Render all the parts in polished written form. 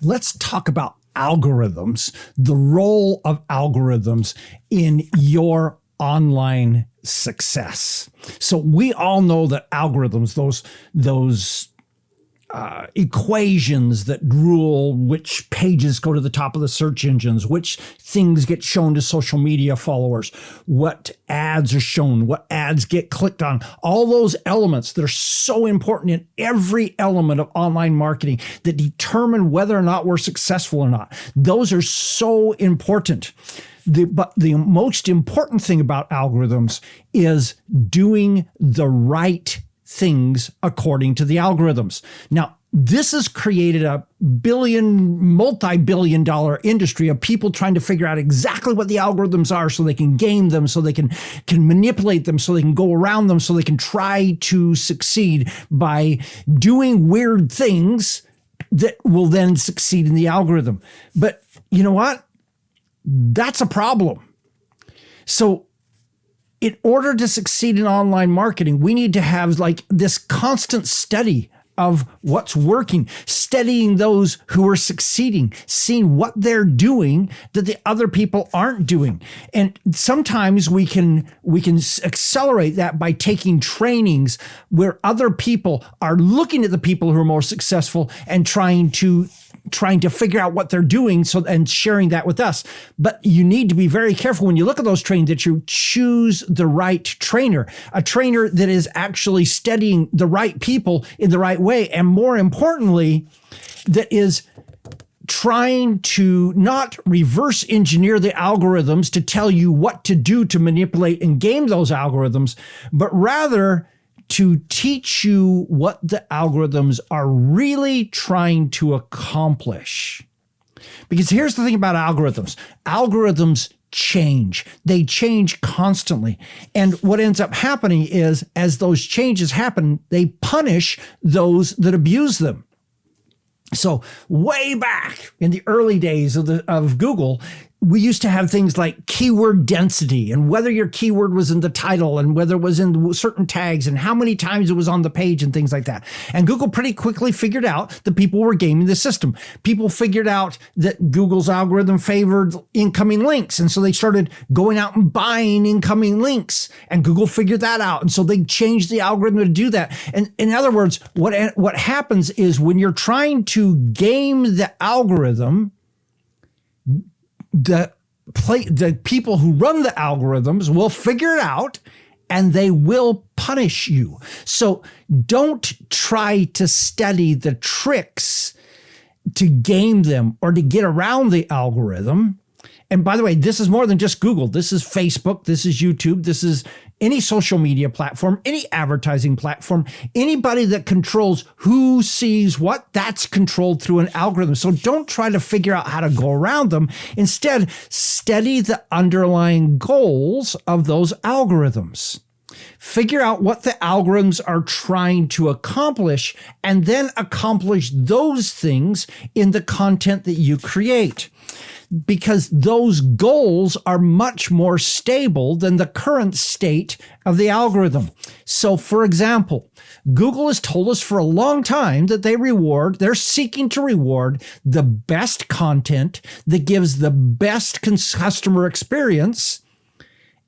Let's talk about algorithms, the role of algorithms in your online success. So we all know that algorithms, those equations that rule which pages go to the top of the search engines, which things get shown to social media followers, what ads are shown, what ads get clicked on, all those elements that are so important in every element of online marketing that determine whether or not we're successful or not. Those are so important. But the most important thing about algorithms is doing the right things according to the algorithms. Now, this has created a multi-billion dollar industry of people trying to figure out exactly what the algorithms are so they can game them, so they can manipulate them, so they can go around them, so they can try to succeed by doing weird things that will then succeed in the algorithm. But you know what? That's a problem. So in order to succeed in online marketing, we need to have like this constant study of what's working, studying those who are succeeding, seeing what they're doing that the other people aren't doing. And sometimes we can accelerate that by taking trainings where other people are looking at the people who are more successful and trying to figure out what they're doing and sharing that with us. But you need to be very careful when you look at those trainings that you choose the right trainer, a trainer that is actually studying the right people in the right way. And more importantly, that is trying to not reverse engineer the algorithms to tell you what to do to manipulate and game those algorithms, but rather to teach you what the algorithms are really trying to accomplish. Because here's the thing about algorithms. Algorithms change. They change constantly. And what ends up happening is, as those changes happen, they punish those that abuse them. So way back in the early days of Google, we used to have things like keyword density and whether your keyword was in the title and whether it was in certain tags and how many times it was on the page and things like that. And Google pretty quickly figured out that people were gaming the system. People figured out that Google's algorithm favored incoming links. And so they started going out and buying incoming links, and Google figured that out. And so they changed the algorithm to do that. And in other words, what happens is when you're trying to game the algorithm, the people who run the algorithms will figure it out and they will punish you. So don't try to study the tricks to game them or to get around the algorithm. And by the way, this is more than just Google. This is Facebook. This is YouTube. This is any social media platform, any advertising platform, anybody that controls who sees what, that's controlled through an algorithm. So don't try to figure out how to go around them. Instead, study the underlying goals of those algorithms. Figure out what the algorithms are trying to accomplish, and then accomplish those things in the content that you create, because those goals are much more stable than the current state of the algorithm. So, for example, Google has told us for a long time that they're seeking to reward the best content that gives the best customer experience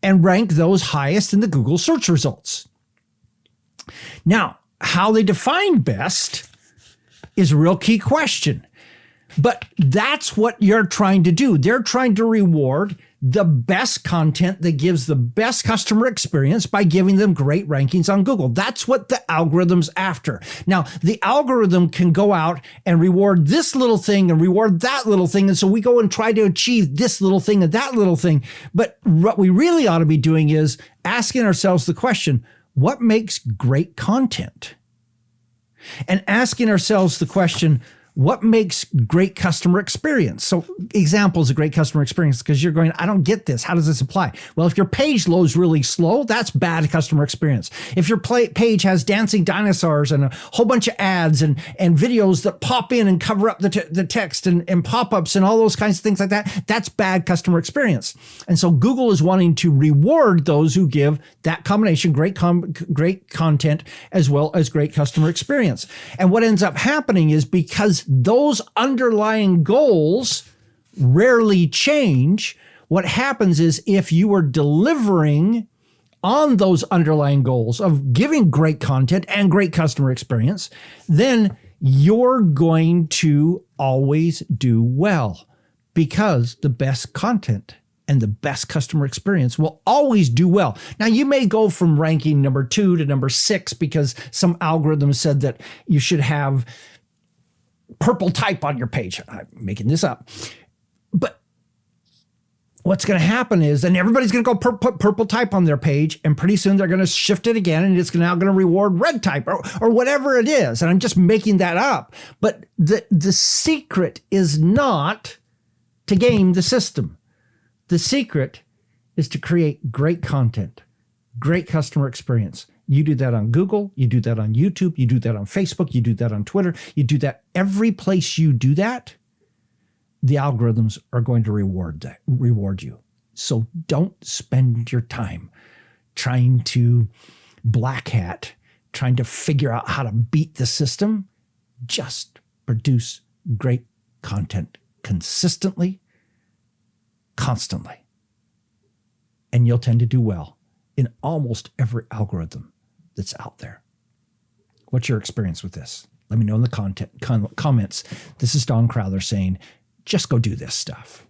and rank those highest in the Google search results. Now, how they define best is a real key question. But that's what you're trying to do. They're trying to reward the best content that gives the best customer experience by giving them great rankings on Google. That's what the algorithm's after. Now, the algorithm can go out and reward this little thing and reward that little thing. And so we go and try to achieve this little thing and that little thing. But what we really ought to be doing is asking ourselves the question, what makes great content? And asking ourselves the question, what makes great customer experience? So examples of great customer experience, because you're going, I don't get this. How does this apply? Well, if your page loads really slow, that's bad customer experience. If your page has dancing dinosaurs and a whole bunch of ads and videos that pop in and cover up the text and pop-ups and all those kinds of things like that, that's bad customer experience. And so Google is wanting to reward those who give that combination, great content as well as great customer experience. And what ends up happening is, because because those underlying goals rarely change, what happens is if you are delivering on those underlying goals of giving great content and great customer experience, then you're going to always do well, because the best content and the best customer experience will always do well. Now, you may go from ranking number 2 to number 6 because some algorithm said that you should have purple type on your page. I'm making this up. But what's going to happen is then everybody's going to go put purple type on their page, and pretty soon they're going to shift it again, and it's now going to reward red type or whatever it is. And I'm just making that up. But the secret is not to game the system. The secret is to create great content, great customer experience. You do that on Google, you do that on YouTube, you do that on Facebook, you do that on Twitter, you do that every place you do that, the algorithms are going to reward you. So don't spend your time trying to black hat, trying to figure out how to beat the system. Just produce great content consistently, constantly, and you'll tend to do well in almost every algorithm that's out there. What's your experience with this? Let me know in the comments. This is Don Crowther saying, just go do this stuff.